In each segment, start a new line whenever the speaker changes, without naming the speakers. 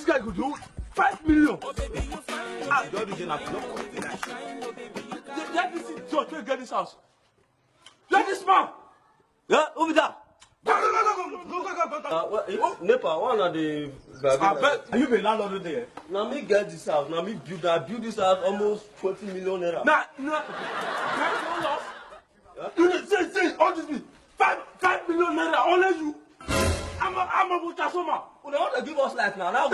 guy could do 5 million.
Ah, God is in a club.
Let this judge get this house. Let this man.
Yeah, over there.
Go.
Nepal, one of the.
Are you the landlord there?
Now me get this house. Now me build. I build this house almost 20 million naira.
Nah. You say all this be 5 million naira only you. I'm a Botasoma.
Well, they want to give us life now. Now
I'm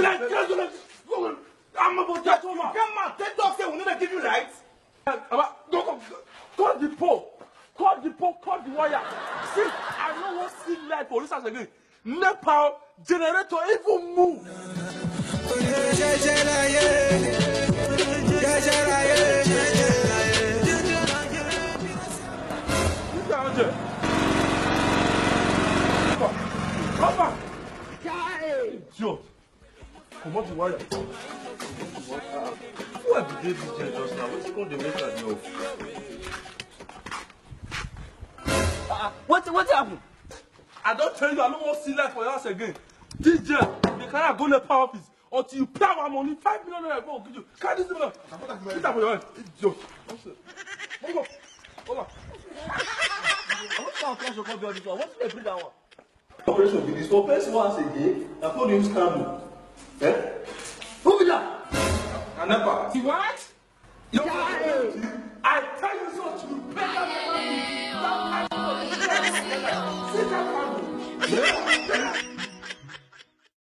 a Botasoma.
Come on, take talk say we never give you lights.
Cut the pole. Cut the wire. See, I don't want to see light for this house again. Nepal generator even move. Come on. Idiot. Come on the wire.
Who have you did this just now? What's going to make that know? What happened?
I don't tell you, I don't want to see light for your house again. DJ, you cannot go to the power office until you pay our money. 5 million naira go give you. Carry this million. Put that for your hand. Idiot. Hold on.
What kind of class you call this one? What did they bring that one? Operation be this. For first once again, I told you scandal. Eh? Who be that?
I never.
What?
You